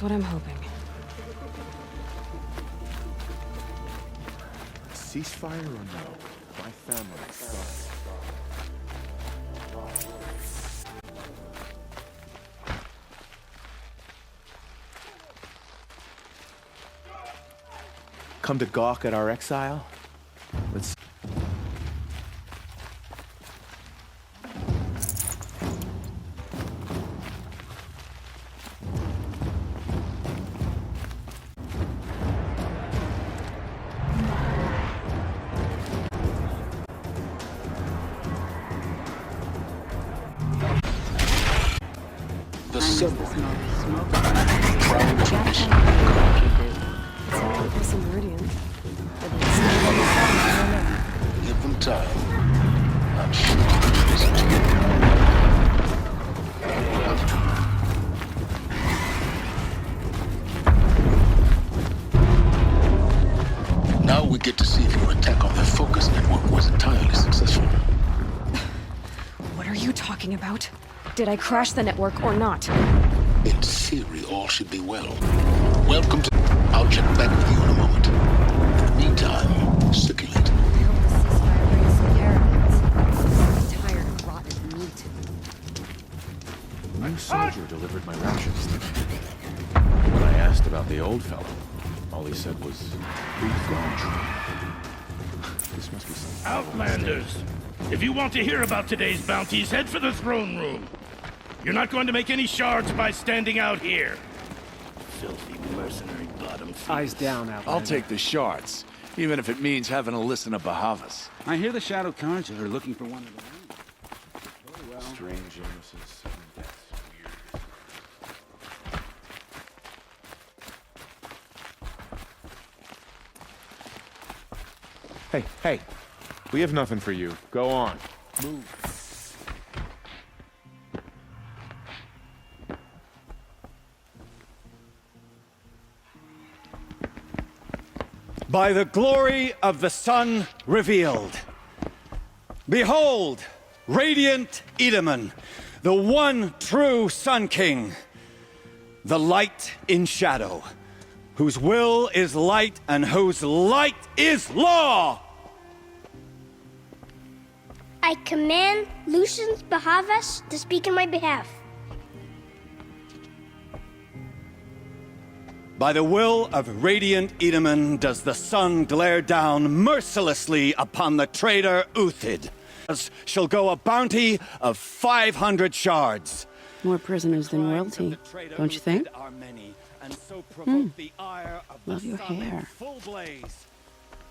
That's what I'm hoping. Ceasefire or no? My family is gone. Come to gawk at our exile? Let's... The symbol. It's a meridian. Give them time. I'm sure they'll listen to you. Now we get to see if your attack on the focus network was entirely successful. What are you talking about? Did I crash the network or not? In theory, all should be well. Welcome to... I'll check back with you in a moment. In the meantime, circulate. I hope the ceasefire brings some caravans. I'm tired of rotten meat. New soldier delivered my rations. When I asked about the old fellow, all he said was, "We've gone." This must be something. Outlanders! If you want to hear about today's bounties, head for the throne room. You're not going to make any shards by standing out here. Filthy mercenary bottom feeders. Eyes down, Outlander. I'll take the shards, even if it means having to listen to Bahavas. I hear the Shadow Cards are looking for one of them. Strange illnesses, sudden deaths, weird. Hey, we have nothing for you. Go on. Move. By the glory of the sun revealed. Behold, radiant Edaman, the one true Sun King, the light in shadow, whose will is light and whose light is law! I command Lucius Bahavas to speak in my behalf. By the will of radiant Edaman does the sun glare down mercilessly upon the traitor Uthid. Shall go a bounty of 500 shards. More prisoners than royalty, don't you think? Love your hair.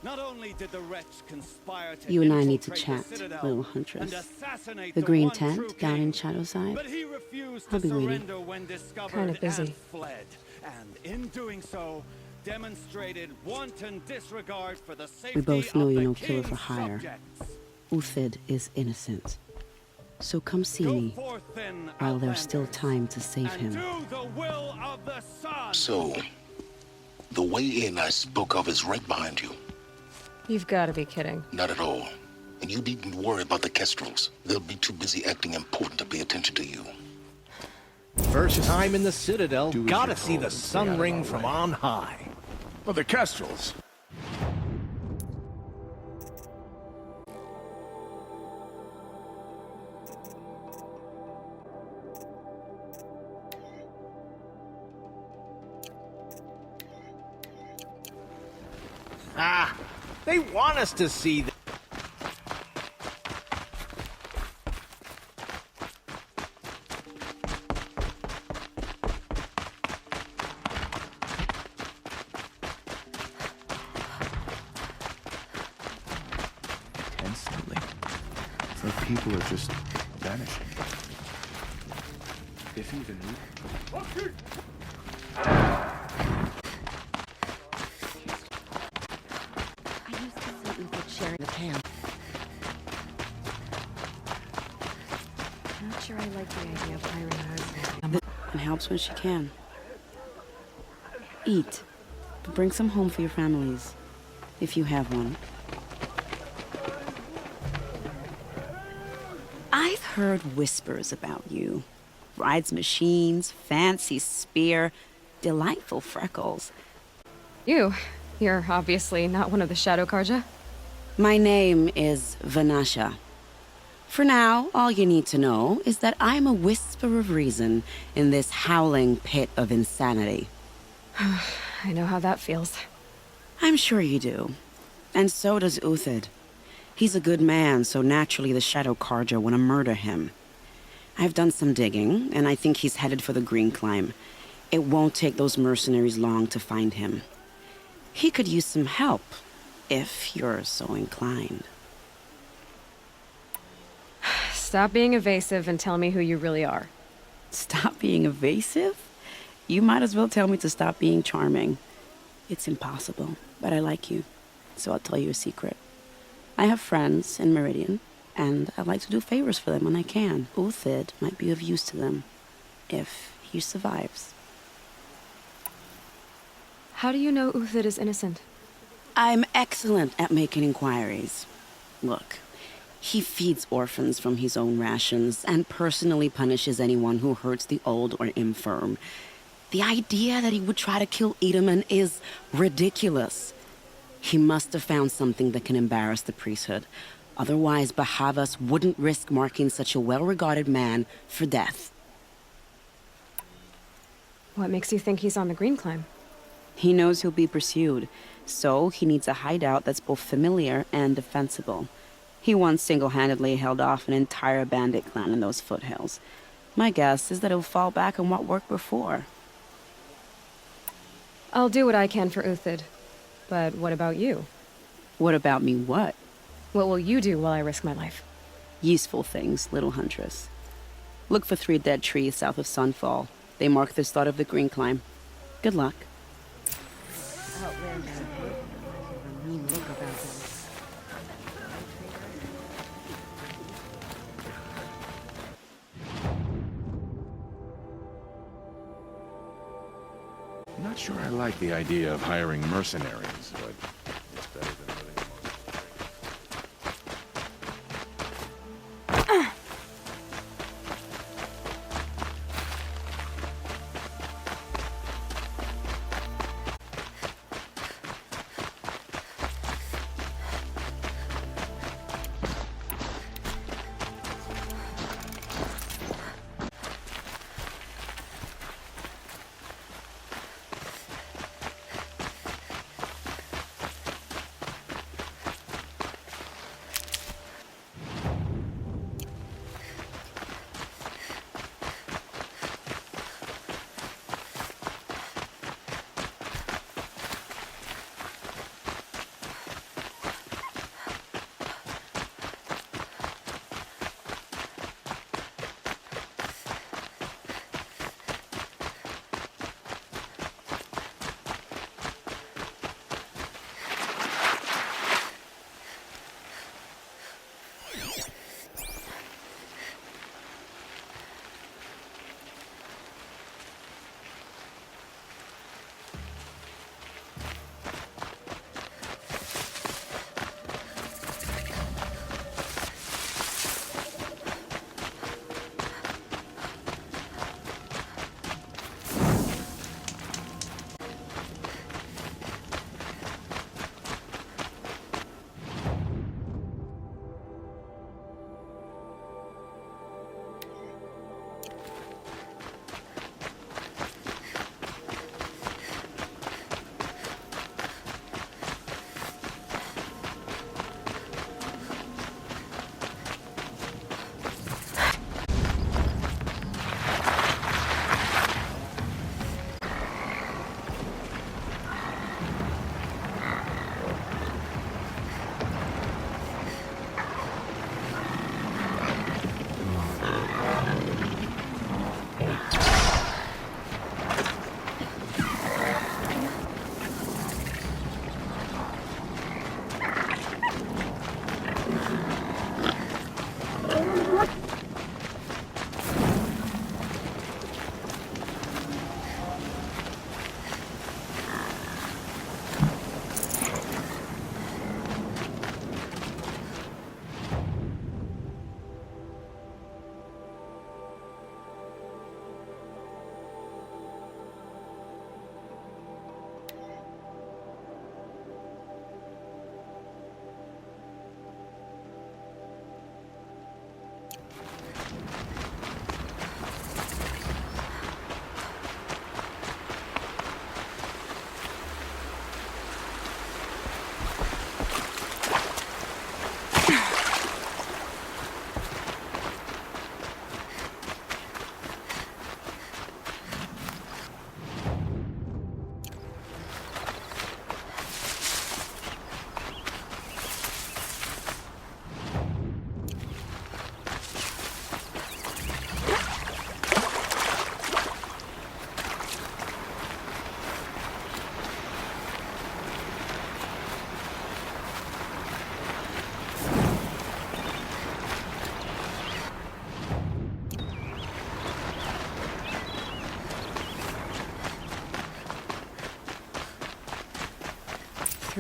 Not only did the wretch conspire to You and I need to chat, little huntress. The green tent down in Shadowside. I'll be waiting. Kinda busy. And in doing so, demonstrated wanton disregard for the safety We both know of you're the no killer for king's hire. subjects. Uthid is innocent. So come see Go me forth then, while there's still Outlanders, time to save and him. do the will of the sun. So, the way in I spoke of is right behind you. You've got to be kidding. Not at all. And you needn't worry about the Kestrels. They'll be too busy acting important to pay attention to you. First time in the Citadel, do as gotta you're see told the and stay sun out of ring our from way. on high. Well, the Kestrels. Ah, they want us to see that. Tense lately. It's like people are just vanishing. If even we... I used to see Uthid sharing the pan. I'm not sure I like the idea of hiring a husband. It helps when she can. Eat, but bring some home for your families, if you have one. I've heard whispers about you. Rides machines, fancy spear, delightful freckles. You're obviously not one of the Shadow Karja. My name is Vanasha. For now, all you need to know is that I'm a whisper of reason in this howling pit of insanity. I know how that feels. I'm sure you do. And so does Uthid. He's a good man, so naturally the Shadow Karja want to murder him. I've done some digging, and I think he's headed for the Green Climb. It won't take those mercenaries long to find him. He could use some help, if you're so inclined. Stop being evasive and tell me who you really are. Stop being evasive? You might as well tell me to stop being charming. It's impossible, but I like you, so I'll tell you a secret. I have friends in Meridian, and I like to do favors for them when I can. Uthid might be of use to them, if he survives. How do you know Uthid is innocent? I'm excellent at making inquiries. Look, he feeds orphans from his own rations and personally punishes anyone who hurts the old or infirm. The idea that he would try to kill Edelman is ridiculous. He must have found something that can embarrass the priesthood. Otherwise, Bahavas wouldn't risk marking such a well-regarded man for death. What makes you think he's on the Green Climb? He knows he'll be pursued, so he needs a hideout that's both familiar and defensible. He once single-handedly held off an entire bandit clan in those foothills. My guess is that he'll fall back on what worked before. I'll do what I can for Uthid. But what about you? What about me what? What will you do while I risk my life? Useful things, little huntress. Look for 3 dead trees south of Sunfall. They mark the start of the Green Climb. Good luck. I'm not sure I like the idea of hiring mercenaries, but it's better than living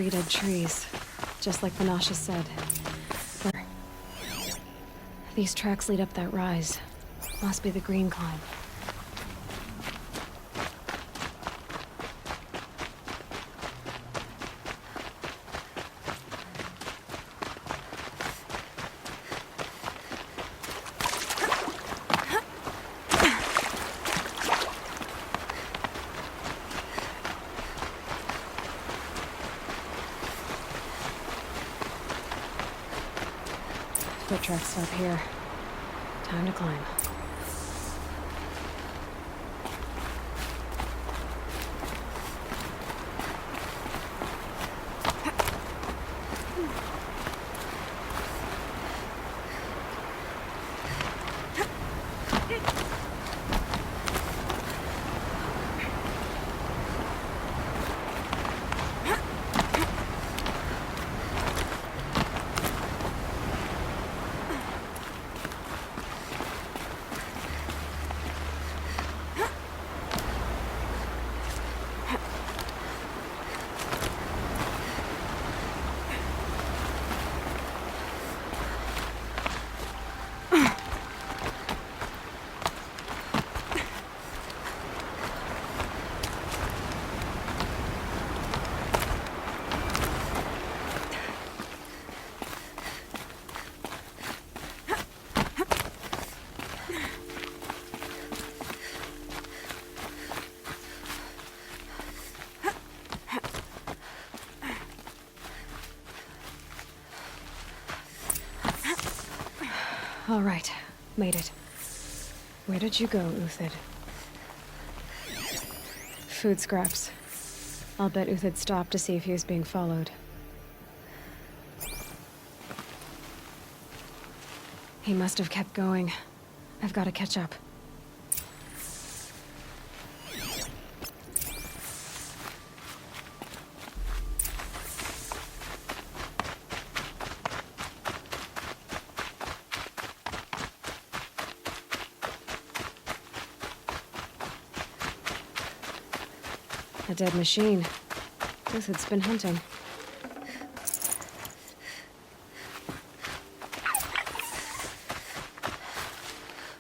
3 dead trees, just like Vanasha said. But these tracks lead up that rise. Must be the green climb. Foot tracks stop here. Time to climb. All right, made it. Where did you go, Uthid? Food scraps. I'll bet Uthid stopped to see if he was being followed. He must have kept going. I've got to catch up. A dead machine. Uthid's been hunting.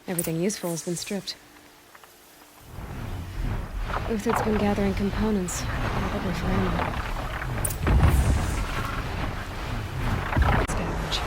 Everything useful has been stripped. Uthid's been gathering components, probably for ammo. Scavenge.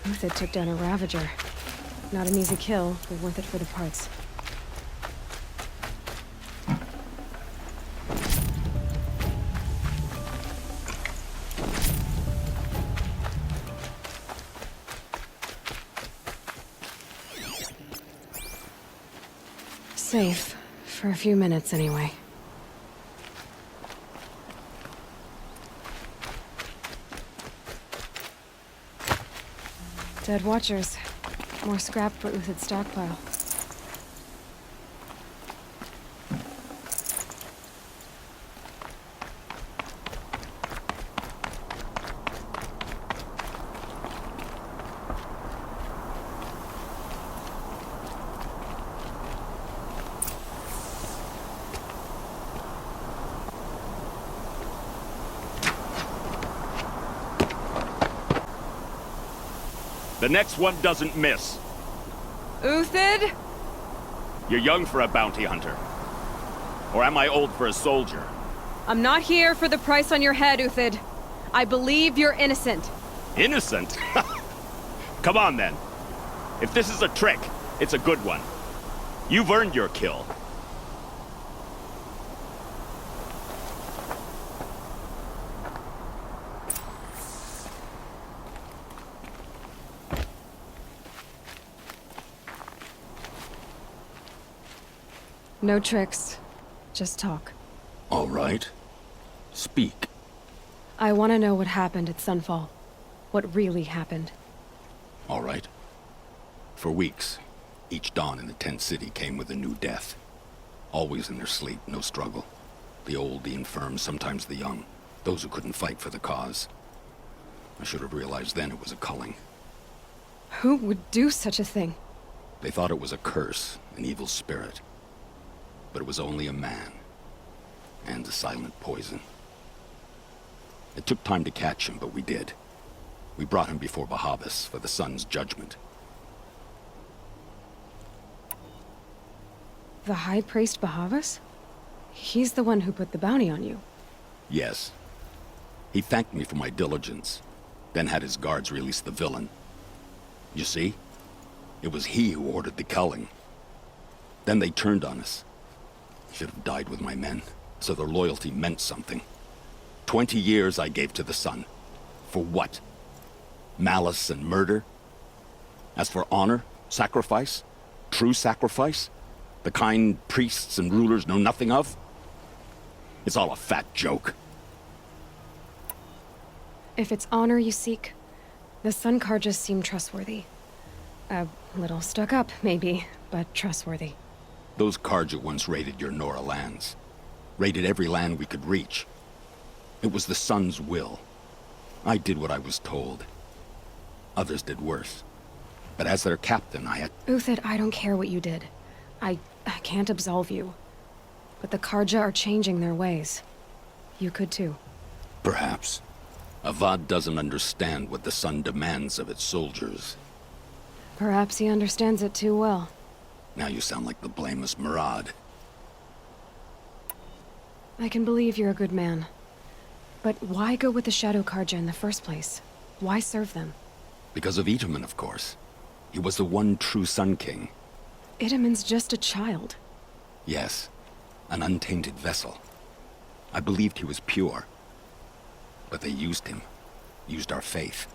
Uthid took down a Ravager. Not an easy kill, but worth it for the parts. Safe. For a few minutes, anyway. Dead Watchers. More scrap for Uthid's stockpile. The next one doesn't miss. Uthid? You're young for a bounty hunter. Or am I old for a soldier? I'm not here for the price on your head, Uthid. I believe you're innocent. Innocent? Come on, then. If this is a trick, it's a good one. You've earned your kill. No tricks. Just talk. All right. Speak. I want to know what happened at Sunfall. What really happened. All right. For weeks, each dawn in the tent city came with a new death. Always in their sleep, no struggle. The old, the infirm, sometimes the young. Those who couldn't fight for the cause. I should have realized then it was a culling. Who would do such a thing? They thought it was a curse, an evil spirit. But it was only a man. And a silent poison. It took time to catch him, but we did. We brought him before Bahavas for the sun's judgment. The High Priest Bahavas? He's the one who put the bounty on you. Yes. He thanked me for my diligence, then had his guards release the villain. You see? It was he who ordered the culling. Then they turned on us. Should have died with my men, so their loyalty meant something. 20 years I gave to the sun. For what? Malice and murder? As for honor, sacrifice, true sacrifice, the kind priests and rulers know nothing of? It's all a fat joke. If it's honor you seek, the Sun Karjas seem trustworthy. A little stuck up, maybe, but trustworthy. Those Karja once raided your Nora lands. Raided every land we could reach. It was the sun's will. I did what I was told. Others did worse. But as their captain, I had... Uthid, I don't care what you did. I can't absolve you. But the Karja are changing their ways. You could too. Perhaps. Avad doesn't understand what the sun demands of its soldiers. Perhaps he understands it too well. Now you sound like the blameless Murad. I can believe you're a good man. But why go with the Shadow Karja in the first place? Why serve them? Because of Itaman, of course. He was the one true Sun King. Itaman's just a child. Yes. An untainted vessel. I believed he was pure. But they used him. Used our faith.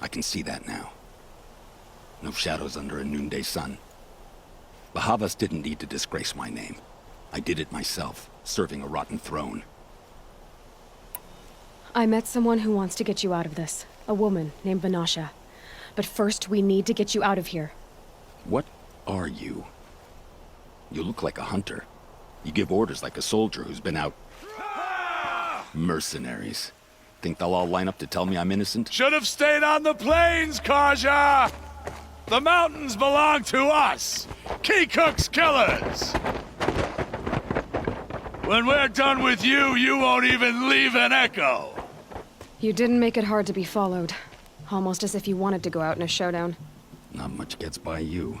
I can see that now. No shadows under a noonday sun. Bahavas didn't need to disgrace my name. I did it myself, serving a rotten throne. I met someone who wants to get you out of this. A woman named Vanasha. But first, we need to get you out of here. What are you? You look like a hunter. You give orders like a soldier who's been out... Mercenaries. Think they'll all line up to tell me I'm innocent? Should have stayed on the plains, Kaja! The mountains belong to us! Keecook's killers! When we're done with you, you won't even leave an echo! You didn't make it hard to be followed. Almost as if you wanted to go out in a showdown. Not much gets by you.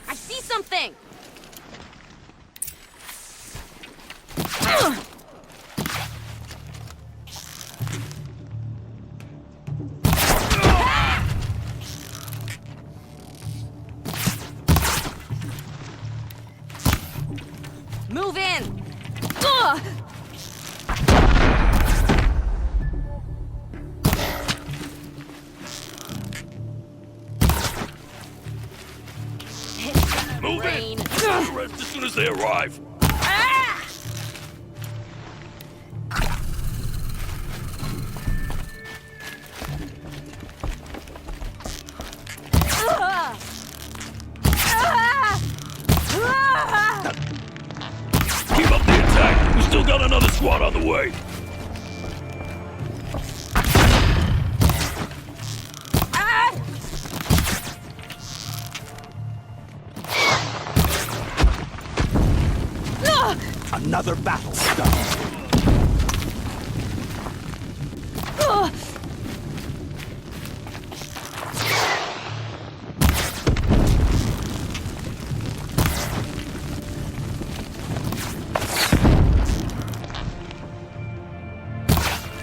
I see something! Move in! Move in! Arrest as soon as they arrive! Keep up the attack! We still got another squad on the way! Another battle done.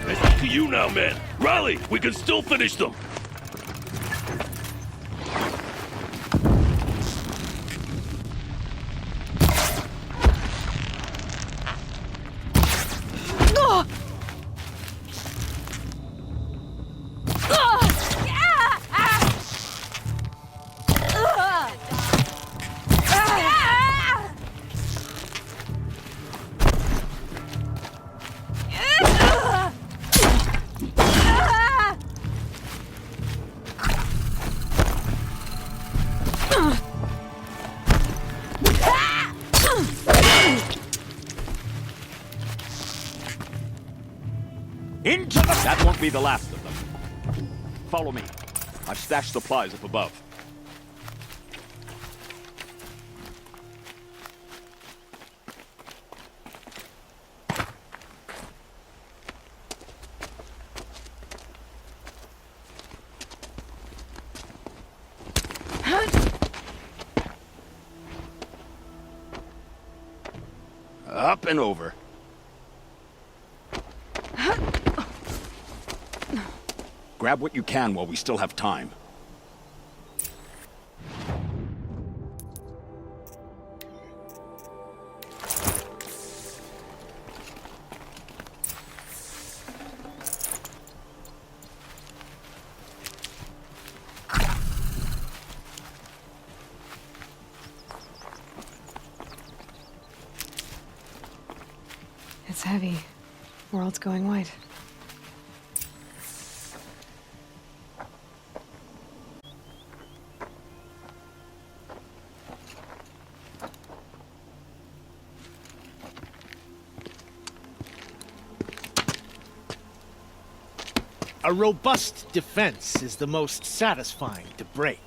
It's up to you now, man. Rally! We can still finish them! Into the... That won't be the last of them. Follow me. I've stashed supplies up above. Up and over. Grab what you can while we still have time. It's heavy. World's going white. A robust defense is the most satisfying to break.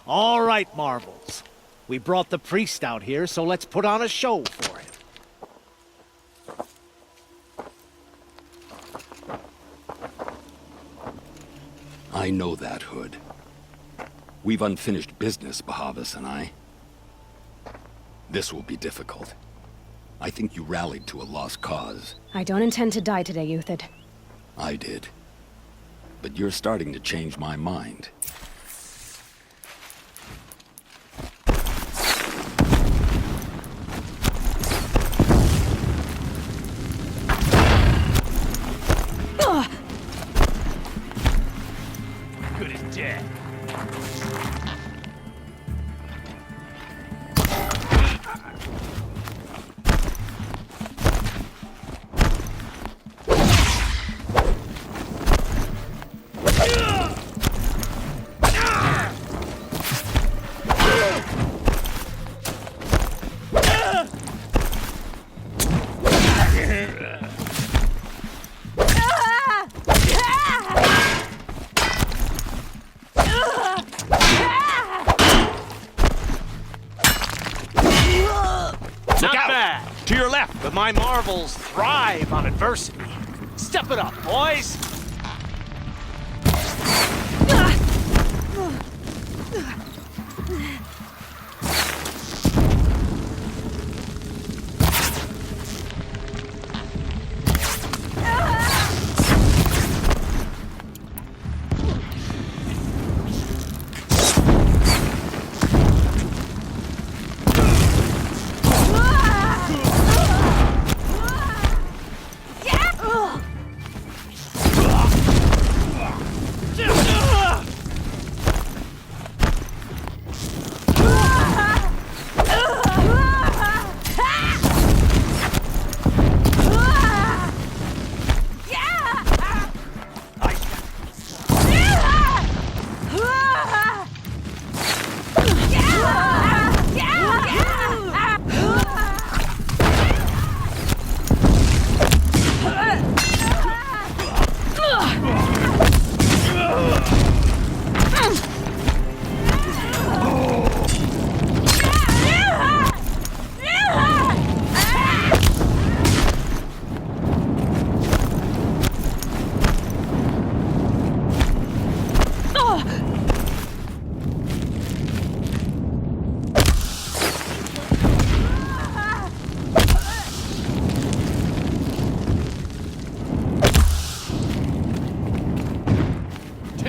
All right, Marvels. We brought the priest out here, so let's put on a show for him. I know that, Hood. We've unfinished business, Bahavas and I. This will be difficult. I think you rallied to a lost cause. I don't intend to die today, Euthid. I did. But you're starting to change my mind. Good as dead. Not bad. To your left! But my Marvels thrive on adversity. Step it up, boys!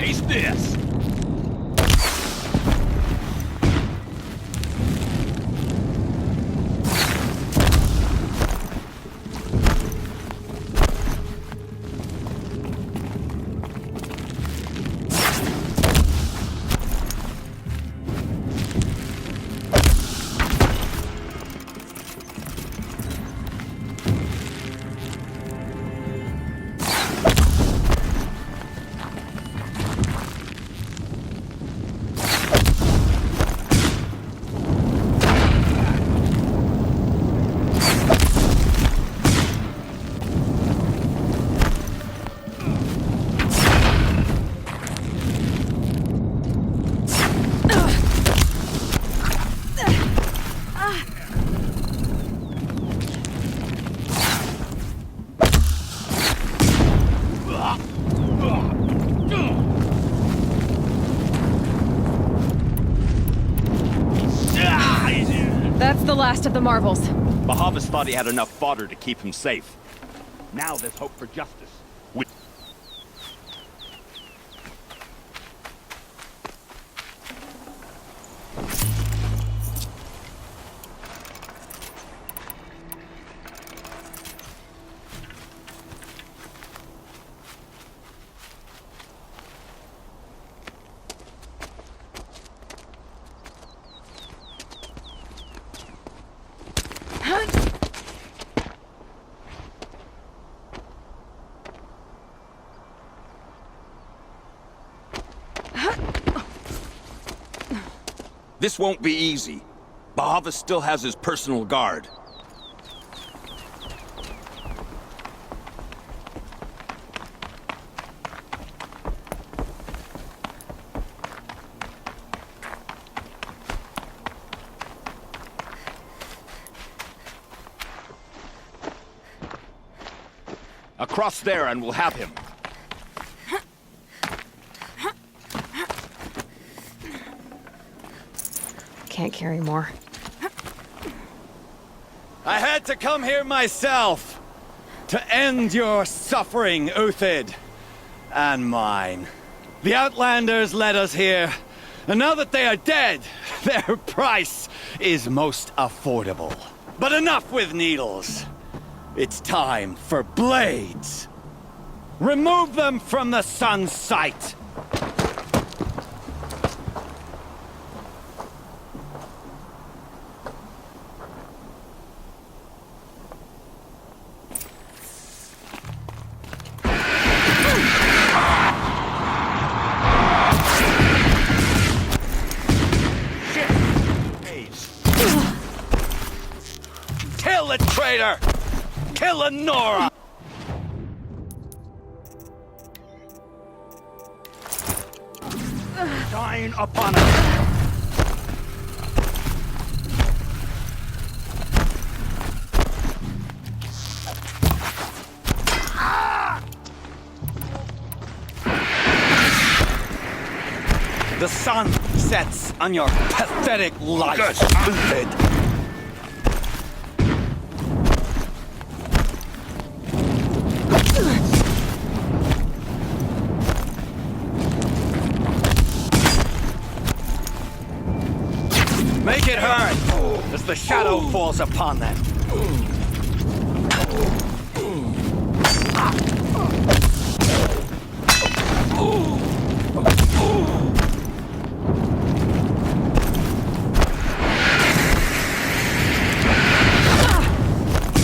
Taste this! That's the last of the marvels. Bahavas thought he had enough fodder to keep him safe. Now there's hope for justice. This won't be easy. Bahava still has his personal guard. Across there and we'll have him. Can't carry more. I had to come here myself to end your suffering, Uthid, and mine. The Outlanders led us here, and now that they are dead, their price is most affordable. But enough with needles. It's time for blades. Remove them from the sun's sight. Kill the traitor! Kill Lenora! Shine upon us! The sun sets on your pathetic life, Uthid. Make it hurt as the shadow falls upon them.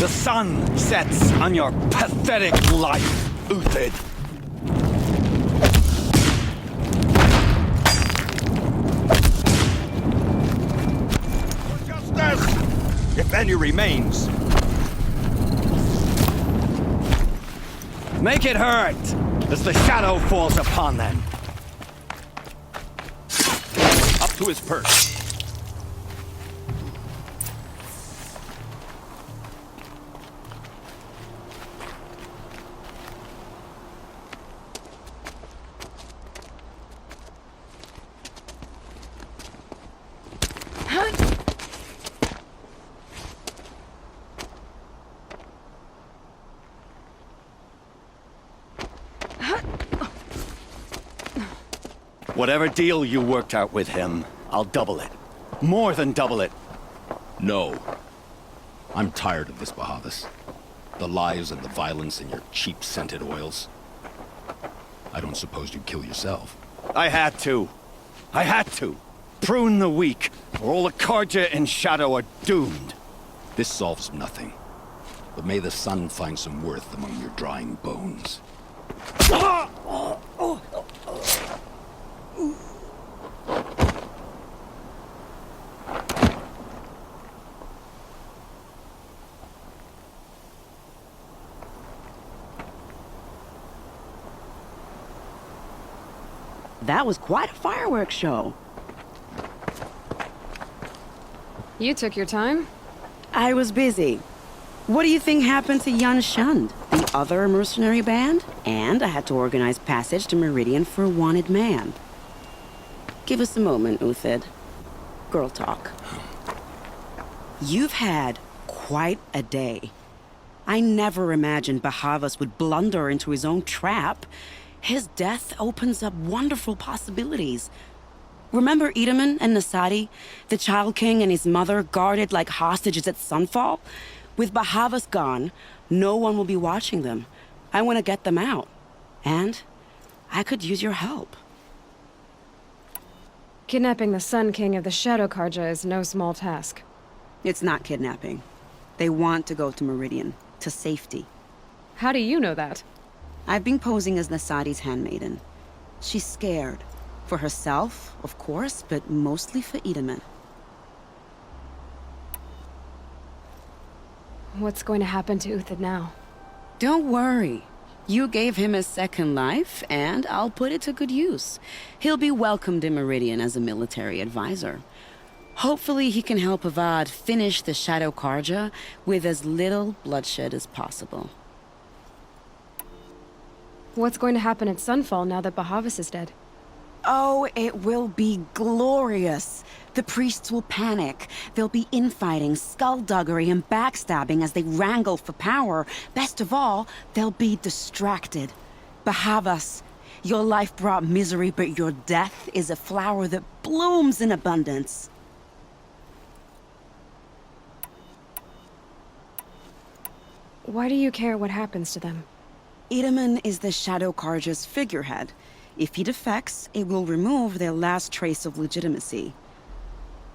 The sun sets on your pathetic life, Uthid. If any remains. Make it hurt as the shadow falls upon them. Up to his perch. Whatever deal you worked out with him, I'll double it. More than double it. No. I'm tired of this, Bahavas. The lies and the violence and your cheap scented oils. I don't suppose you'd kill yourself. I had to. I had to. Prune the weak, or all the Karja in Shadow are doomed. This solves nothing. But may the sun find some worth among your drying bones. That was quite a fireworks show. You took your time. I was busy. What do you think happened to Yun Shund, the other mercenary band? And I had to organize passage to Meridian for a wanted man. Give us a moment, Uthid. Girl talk. You've had quite a day. I never imagined Bahavas would blunder into his own trap. His death opens up wonderful possibilities. Remember Edaman and Nasadi, the Child King and his mother guarded like hostages at Sunfall? With Bahavas gone, no one will be watching them. I want to get them out. And I could use your help. Kidnapping the Sun King of the Shadow Karja is no small task. It's not kidnapping. They want to go to Meridian, to safety. How do you know that? I've been posing as Nasadi's handmaiden. She's scared. For herself, of course, but mostly for Edaman. What's going to happen to Uthid now? Don't worry. You gave him a second life, and I'll put it to good use. He'll be welcomed in Meridian as a military advisor. Hopefully he can help Avad finish the Shadow Karja with as little bloodshed as possible. What's going to happen at Sunfall now that Bahavas is dead? Oh, it will be glorious. The priests will panic. There'll be infighting, skullduggery, and backstabbing as they wrangle for power. Best of all, they'll be distracted. Bahavas, your life brought misery, but your death is a flower that blooms in abundance. Why do you care what happens to them? Edaman is the Shadow Karja's figurehead. If he defects, it will remove their last trace of legitimacy.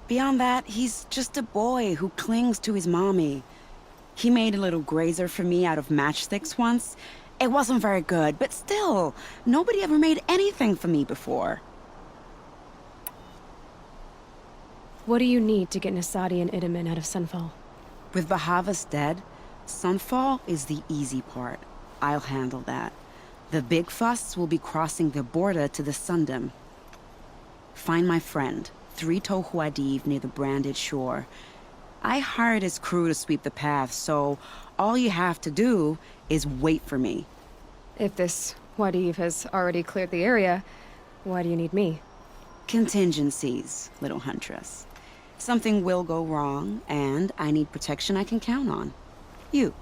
Beyond that, he's just a boy who clings to his mommy. He made a little grazer for me out of matchsticks once. It wasn't very good, but still, nobody ever made anything for me before. What do you need to get Nasadi and Edaman out of Sunfall? With Bahavas dead, Sunfall is the easy part. I'll handle that. The big fuss will be crossing the border to the Sundom. Find my friend, Traitor near the branded shore. I hired his crew to sweep the path, so all you have to do is wait for me. If this Wadiv has already cleared the area, why do you need me? Contingencies, little huntress. Something will go wrong, and I need protection I can count on. You.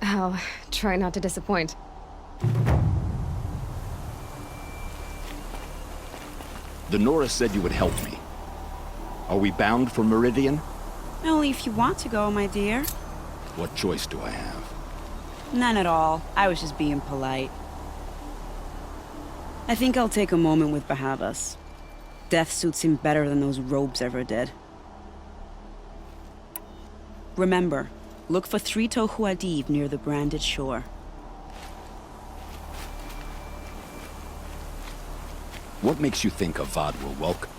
I'll try not to disappoint. The Nora said you would help me. Are we bound for Meridian? Only if you want to go, my dear. What choice do I have? None at all. I was just being polite. I think I'll take a moment with Bahavas. Death suits him better than those robes ever did. Remember, look for Traitor near the branded shore. What makes you think Avad will welcome?